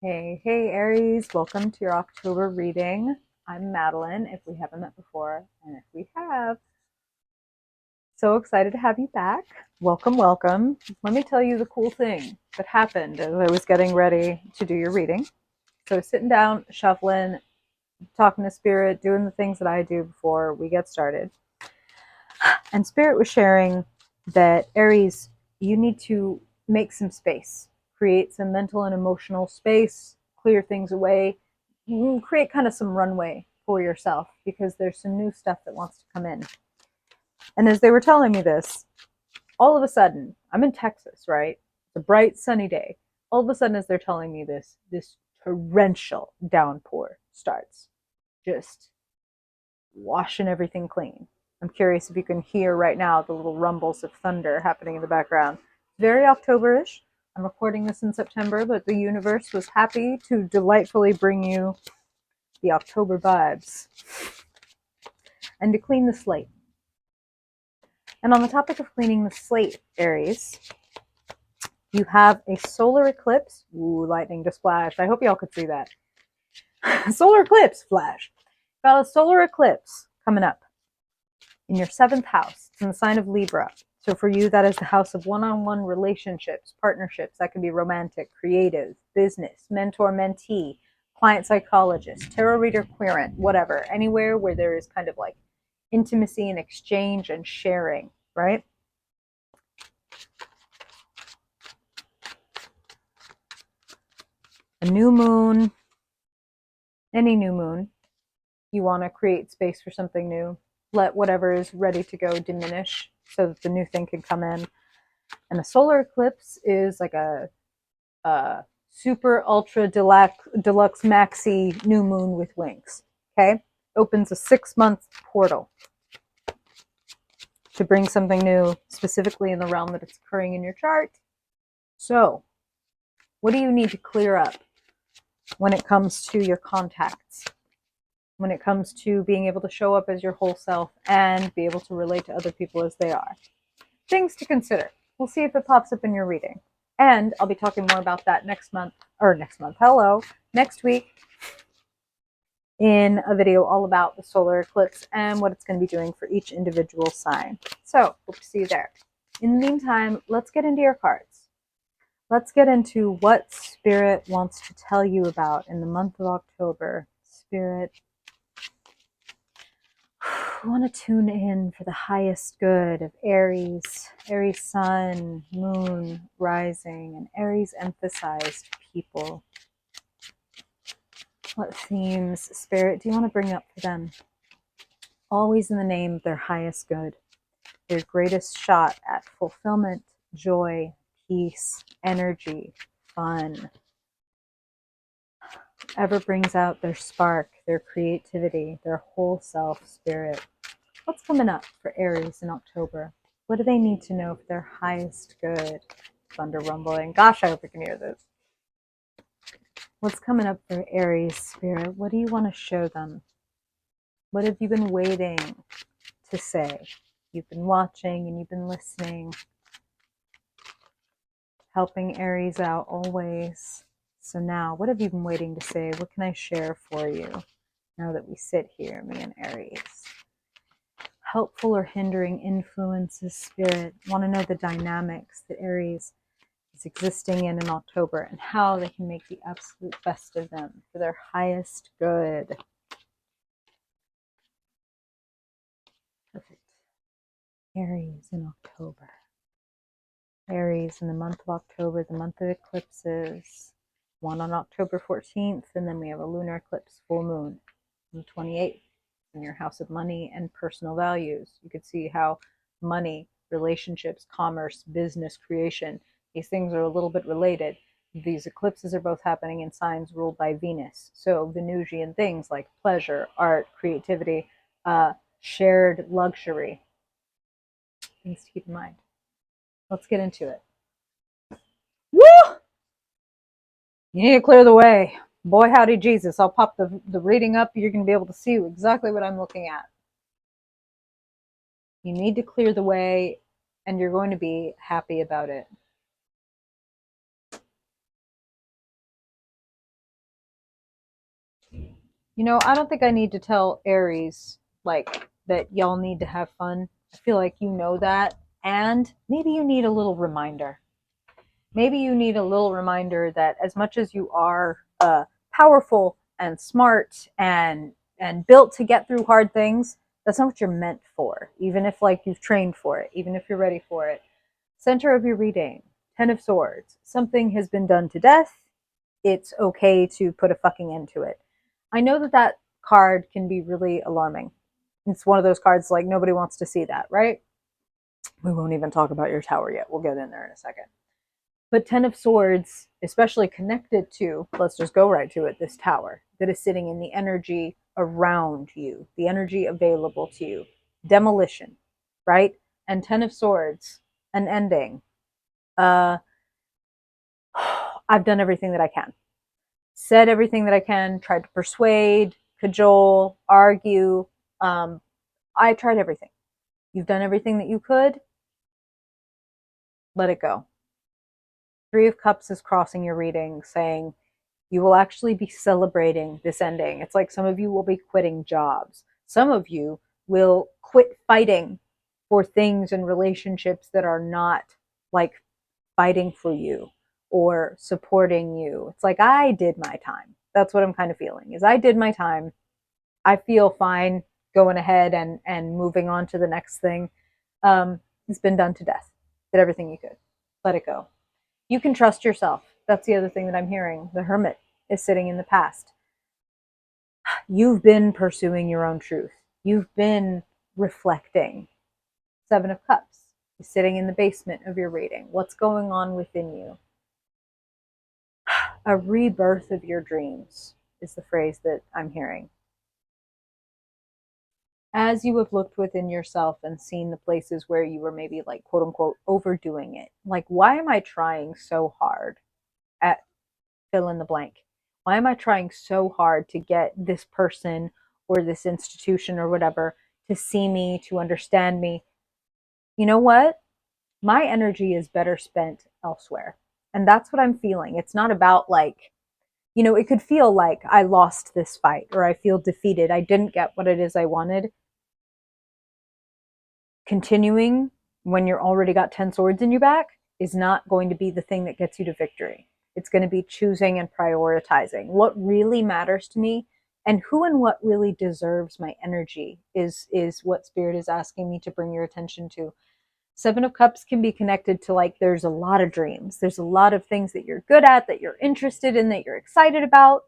Hey, Aries, welcome to your October reading. I'm Madeleine, if we haven't met before, and if we have, so excited to have you back. Welcome. Let me tell you the cool thing that happened as I was getting ready to do your reading. So, sitting down, shuffling, talking to Spirit, doing the things that I do before we get started. And Spirit was sharing that Aries, you need to make some space, create some mental and emotional space, clear things away, create kind of some runway for yourself because there's some new stuff that wants to come in. And as they were telling me this, all of a sudden, I'm in Texas, right? It's a bright, sunny day. All of a sudden, as they're telling me this torrential downpour starts, just washing everything clean. I'm curious if you can hear right now the little rumbles of thunder happening in the background. Very October-ish. I'm recording this in September, but the universe was happy to delightfully bring you the October vibes and to clean the slate. And on the topic of cleaning the slate, Aries, you have a solar eclipse. Ooh, lightning just flashed. I hope y'all could see that. Solar eclipse flash. Got a solar eclipse coming up in your seventh house. It's in the sign of Libra. So for you, that is the house of one-on-one relationships, partnerships. That can be romantic, creative, business, mentor, mentee, client psychologist, tarot reader, querent, whatever. Anywhere where there is kind of like intimacy and exchange and sharing, right? A new moon, any new moon, you want to create space for something new. Let whatever is ready to go diminish so that the new thing can come in. And a solar eclipse is like a super ultra deluxe maxi new moon with wings. Okay, opens a 6-month portal to bring something new, specifically in the realm that it's occurring in your chart. So, what do you need to clear up when it comes to your contacts? When it comes to being able to show up as your whole self and be able to relate to other people as they are? Things to consider. We'll see if it pops up in your reading. And I'll be talking more about that next week in a video all about the solar eclipse and what it's going to be doing for each individual sign. So, hope to see you there. In the meantime, let's get into your cards. Let's get into what Spirit wants to tell you about in the month of October. Spirit, we want to tune in for the highest good of Aries, Aries sun, moon, rising, and Aries emphasized people. What themes, Spirit, do you want to bring up for them? Always in the name of their highest good, their greatest shot at fulfillment, joy, peace, energy, fun. Ever brings out their spark, their creativity, their whole self, Spirit. What's coming up for Aries in October? What do they need to know for their highest good? Thunder rumbling. Gosh, I hope you can hear this. What's coming up for Aries, Spirit? What do you want to show them? What have you been waiting to say? You've been watching and you've been listening, helping Aries out always. So now, what have you been waiting to say? What can I share for you now that we sit here, me and Aries? Helpful or hindering influences, Spirit. Want to know the dynamics that Aries is existing in October and how they can make the absolute best of them for their highest good. Perfect. Aries in October. Aries in the month of October, the month of eclipses. One on October 14th, and then we have a lunar eclipse full moon on the 28th. In your house of money and personal values. You could see how money, relationships, commerce, business, creation, these things are a little bit related. These eclipses are both happening in signs ruled by Venus. So Venusian things like pleasure, art, creativity, shared luxury. Things to keep in mind. Let's get into it. Woo! You need to clear the way. Boy, howdy Jesus. I'll pop the reading up. You're going to be able to see exactly what I'm looking at. You need to clear the way, and you're going to be happy about it. You know, I don't think I need to tell Aries like that y'all need to have fun. I feel like you know that. And maybe you need a little reminder. Maybe you need a little reminder that as much as you are powerful and smart and built to get through hard things, that's not what you're meant for. Even if like you've trained for it, even if you're ready for it. Center of your reading, Ten of Swords. Something has been done to death. It's okay to put a fucking end to it. I know that that card can be really alarming. It's one of those cards like nobody wants to see that, right? We won't even talk about your tower yet. We'll get in there in a second. But Ten of Swords, especially connected to, let's just go right to it, this tower that is sitting in the energy around you, the energy available to you. Demolition, right? And Ten of Swords, an ending. Uh, I've done everything that I can. Said everything that I can, tried to persuade, cajole, argue. I tried everything. You've done everything that you could. Let it go. Three of Cups is crossing your reading, saying you will actually be celebrating this ending. It's like some of you will be quitting jobs. Some of you will quit fighting for things and relationships that are not like fighting for you or supporting you. It's like I did my time. That's what I'm kind of feeling. Is I did my time. I feel fine going ahead and moving on to the next thing. It's been done to death. Did everything you could. Let it go. You can trust yourself. That's the other thing that I'm hearing. The Hermit is sitting in the past. You've been pursuing your own truth. You've been reflecting. Seven of Cups is sitting in the basement of your reading. What's going on within you? A rebirth of your dreams is the phrase that I'm hearing. As you have looked within yourself and seen the places where you were maybe like quote unquote overdoing it, like, why am I trying so hard at fill in the blank? Why am I trying so hard to get this person or this institution or whatever to see me, to understand me? You know what? My energy is better spent elsewhere. And that's what I'm feeling. It's not about like, you know, it could feel like I lost this fight or I feel defeated. I didn't get what it is I wanted. Continuing when you're already got 10 swords in your back is not going to be the thing that gets you to victory. It's going to be choosing and prioritizing what really matters to me, and who and what really deserves my energy is what spirit is asking me to bring your attention to. Seven of Cups can be connected to like there's a lot of dreams. There's a lot of things that you're good at, that you're interested in, that you're excited about.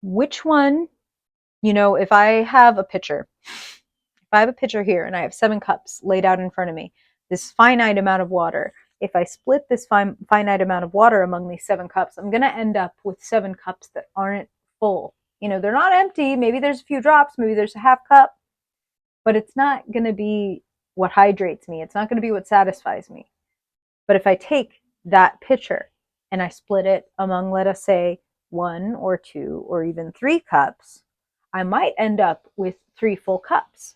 Which one, you know, if I have a picture here and I have 7 cups laid out in front of me, this finite amount of water, if I split this finite amount of water among these 7 cups, I'm going to end up with 7 cups that aren't full. You know, they're not empty. Maybe there's a few drops, maybe there's a half cup, but it's not going to be what hydrates me. It's not going to be what satisfies me. But if I take that pitcher and I split it among, let us say, 1 or 2 or even 3 cups, I might end up with 3 full cups.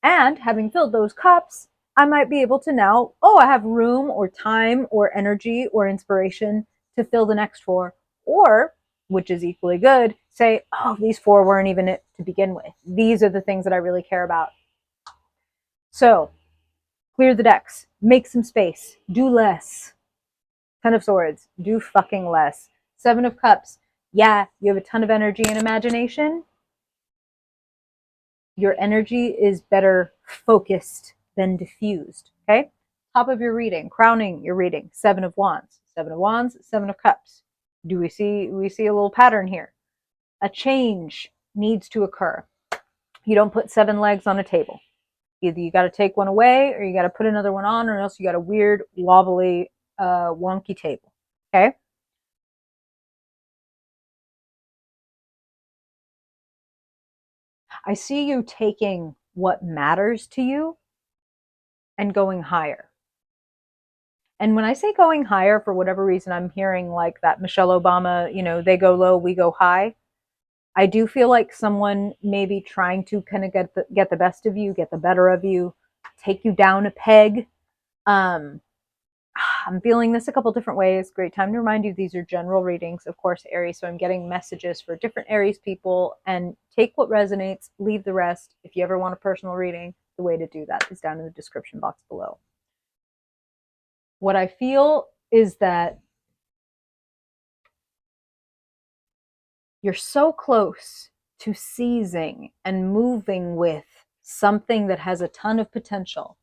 And having filled those cups, I might be able to now, I have room or time or energy or inspiration to fill the next 4. Or, which is equally good, say, these 4 weren't even it to begin with. These are the things that I really care about. So, clear the decks, make some space, do less. 10 of Swords, do fucking less. 7 of Cups, yeah, you have a ton of energy and imagination. Your energy is better focused than diffused, okay? Top of your reading, crowning your reading, 7 of Wands. 7 of Wands, 7 of Cups. Do we see a little pattern here? A change needs to occur. You don't put 7 legs on a table. Either you got to take one away or you got to put another one on, or else you got a weird, wobbly, wonky table, okay? I see you taking what matters to you and going higher. And when I say going higher, for whatever reason, I'm hearing like that Michelle Obama, you know, they go low, we go high. I do feel like someone may be trying to kind of get the best of you, get the better of you, take you down a peg. I'm feeling this a couple different ways. Great time to remind you these are general readings, of course, Aries. So I'm getting messages for different Aries people, and take what resonates, leave the rest. If you ever want a personal reading, the way to do that is down in the description box below. What I feel is that you're so close to seizing and moving with something that has a ton of potential.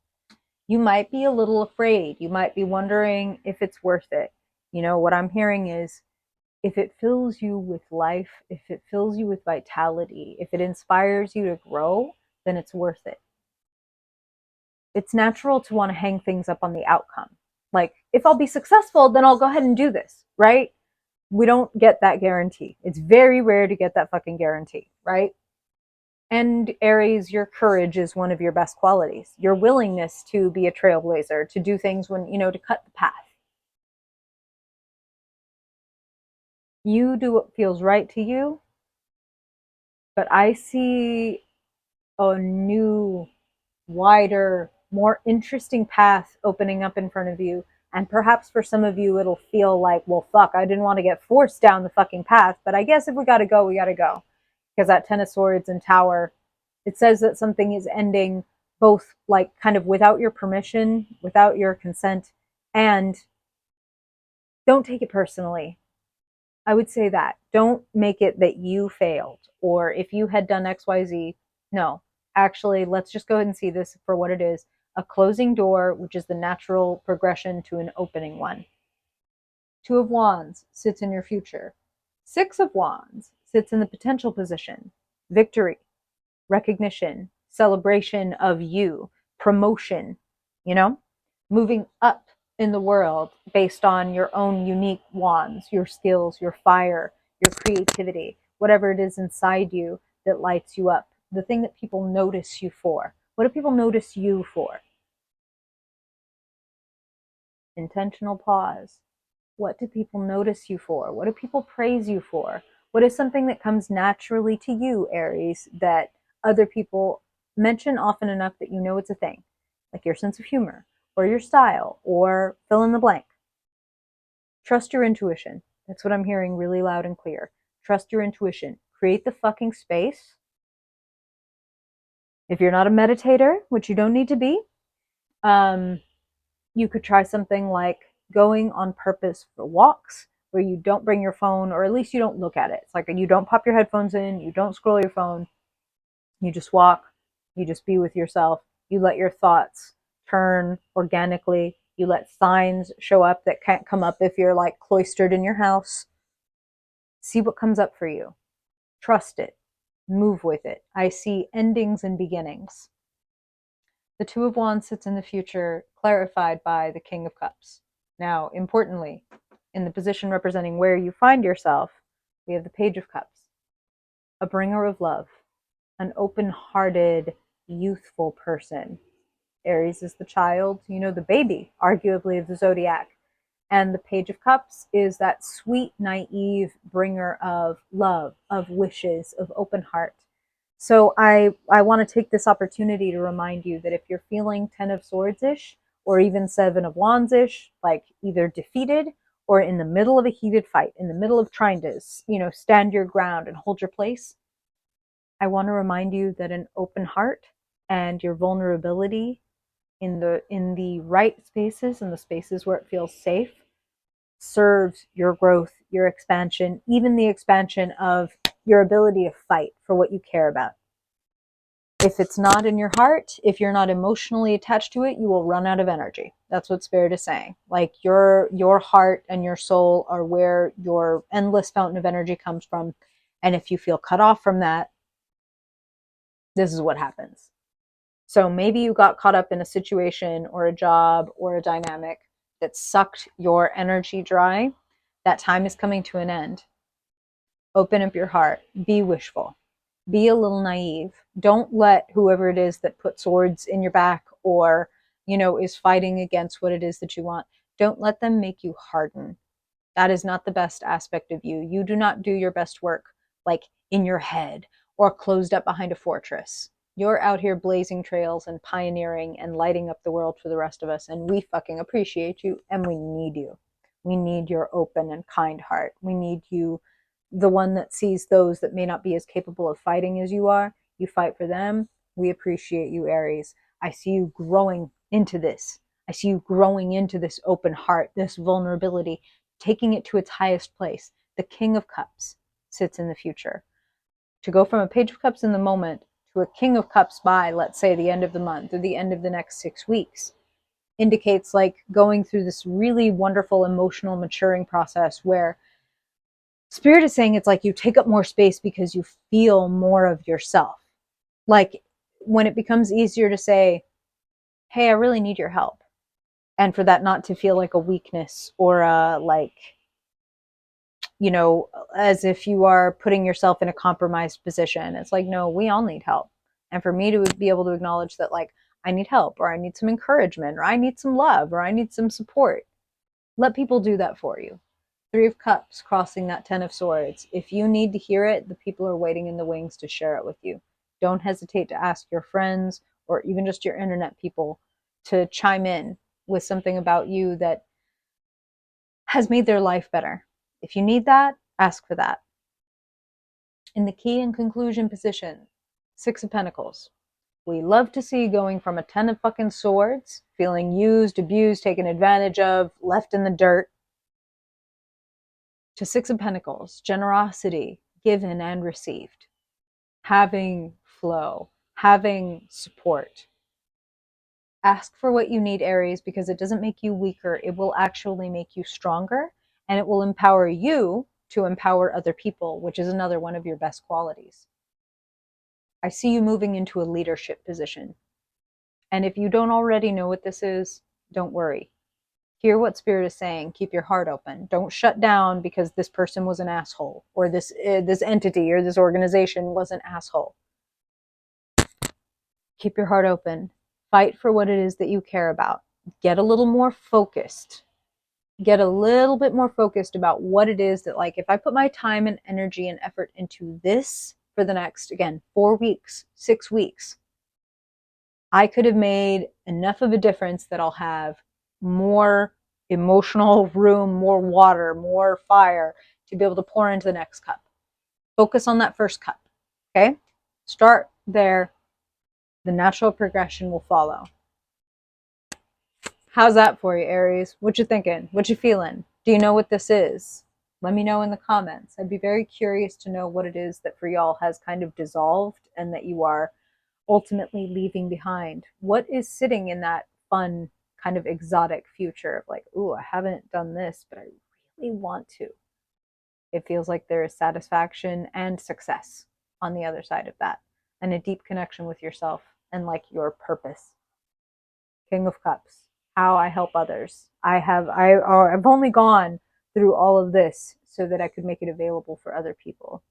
You might be a little afraid. You might be wondering if it's worth it. You know, what I'm hearing is if it fills you with life, if it fills you with vitality, if it inspires you to grow, then it's worth it. It's natural to want to hang things up on the outcome. Like, if I'll be successful, then I'll go ahead and do this, right? We don't get that guarantee. It's very rare to get that fucking guarantee, right? And Aries, your courage is one of your best qualities. Your willingness to be a trailblazer, to do things when, to cut the path. You do what feels right to you, but I see a new, wider, more interesting path opening up in front of you. And perhaps for some of you, it'll feel like, well, fuck, I didn't want to get forced down the fucking path. But I guess if we got to go, we got to go. Because that Ten of Swords and Tower, it says that something is ending both like kind of without your permission, without your consent, and don't take it personally. I would say that. Don't make it that you failed or if you had done XYZ. No, actually, let's just go ahead and see this for what it is. A closing door, which is the natural progression to an opening one. Two of Wands sits in your future. Six of Wands sits in the potential position. Victory, recognition, celebration of you, promotion, moving up in the world based on your own unique wands, your skills, your fire, your creativity, whatever it is inside you that lights you up, the thing that people notice you for. What do people notice you for? Intentional pause. What do people notice you for? What do people praise you for? What is something that comes naturally to you, Aries, that other people mention often enough that you know it's a thing? Like your sense of humor, or your style, or fill in the blank. Trust your intuition. That's what I'm hearing really loud and clear. Trust your intuition. Create the fucking space. If you're not a meditator, which you don't need to be, you could try something like going on purpose for walks where you don't bring your phone, or at least you don't look at it. It's like you don't pop your headphones in, you don't scroll your phone, you just walk, you just be with yourself, you let your thoughts turn organically, you let signs show up that can't come up if you're like cloistered in your house. See what comes up for you. Trust it. Move with it. I see endings and beginnings. The Two of Wands sits in the future, clarified by the King of Cups. Now, importantly, in the position representing where you find yourself, we have the Page of Cups, a bringer of love, an open-hearted, youthful person. Aries is the child, the baby, arguably, of the zodiac. And the Page of Cups is that sweet, naive bringer of love, of wishes, of open heart. So I want to take this opportunity to remind you that if you're feeling 10 of Swords-ish, or even 7 of Wands-ish, like either defeated or in the middle of a heated fight, in the middle of trying to, stand your ground and hold your place, I want to remind you that an open heart and your vulnerability in the right spaces, in the spaces where it feels safe, serves your growth, your expansion, even the expansion of your ability to fight for what you care about. If it's not in your heart, if you're not emotionally attached to it, you will run out of energy. That's what Spirit is saying. Like your heart and your soul are where your endless fountain of energy comes from. And if you feel cut off from that, this is what happens. So maybe you got caught up in a situation or a job or a dynamic that sucked your energy dry. That time is coming to an end. Open up your heart. Be wishful. Be a little naive. Don't let whoever it is that put swords in your back or, is fighting against what it is that you want. Don't let them make you harden. That is not the best aspect of you. You do not do your best work like in your head or closed up behind a fortress. You're out here blazing trails and pioneering and lighting up the world for the rest of us. And we fucking appreciate you and we need you. We need your open and kind heart. We need you, the one that sees those that may not be as capable of fighting as you are. You fight for them. We appreciate you, Aries. I see you growing into this. I see you growing into this open heart, this vulnerability, taking it to its highest place. The King of Cups sits in the future. To go from a Page of Cups in the moment to a King of Cups by, let's say, the end of the month or the end of the next 6 weeks indicates like going through this really wonderful emotional maturing process where Spirit is saying it's like you take up more space because you feel more of yourself. Like when it becomes easier to say, hey, I really need your help. And for that not to feel like a weakness or a like, you know, as if you are putting yourself in a compromised position. It's like, no, we all need help. And for me to be able to acknowledge that, like, I need help, or I need some encouragement, or I need some love, or I need some support, let people do that for you. Three of Cups crossing that Ten of Swords. If you need to hear it, the people are waiting in the wings to share it with you. Don't hesitate to ask your friends or even just your internet people to chime in with something about you that has made their life better. If you need that, ask for that. In the key and conclusion position, Six of Pentacles. We love to see you going from a 10 of fucking swords, feeling used, abused, taken advantage of, left in the dirt, to Six of Pentacles, generosity, given and received, having flow, having support. Ask for what you need, Aries, because it doesn't make you weaker. It will actually make you stronger, and it will empower you to empower other people, which is another one of your best qualities. I see you moving into a leadership position. And if you don't already know what this is, don't worry. Hear what Spirit is saying. Keep your heart open. Don't shut down because this person was an asshole, or this entity or this organization was an asshole. Keep your heart open. Fight for what it is that you care about. Get a little more focused. Get a little bit more focused about what it is that, like, if I put my time and energy and effort into this for the next, again, 4 weeks, 6 weeks, I could have made enough of a difference that I'll have more emotional room, more water, more fire to be able to pour into the next cup. Focus on that first cup. Okay? Start there. The natural progression will follow. How's that for you, Aries? What you thinking? What you feeling? Do you know what this is? Let me know in the comments. I'd be very curious to know what it is that for y'all has kind of dissolved and that you are ultimately leaving behind. What is sitting in that fun, kind of exotic future of like, ooh, I haven't done this, but I really want to. It feels like there is satisfaction and success on the other side of that, and a deep connection with yourself and like your purpose. King of Cups, how I help others. I've only gone through all of this so that I could make it available for other people.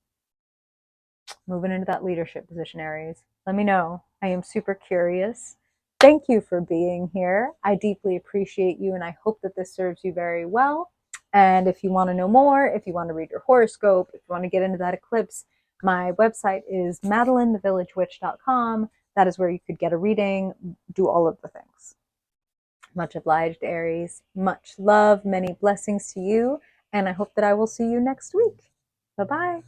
Moving into that leadership position, Aries. Let me know. I am super curious. Thank you for being here. I deeply appreciate you, and I hope that this serves you very well. And if you want to know more, if you want to read your horoscope, if you want to get into that eclipse, my website is madeleinethevillagewitch.com. That is where you could get a reading, do all of the things. Much obliged, Aries. Much love, many blessings to you, and I hope that I will see you next week. Bye-bye.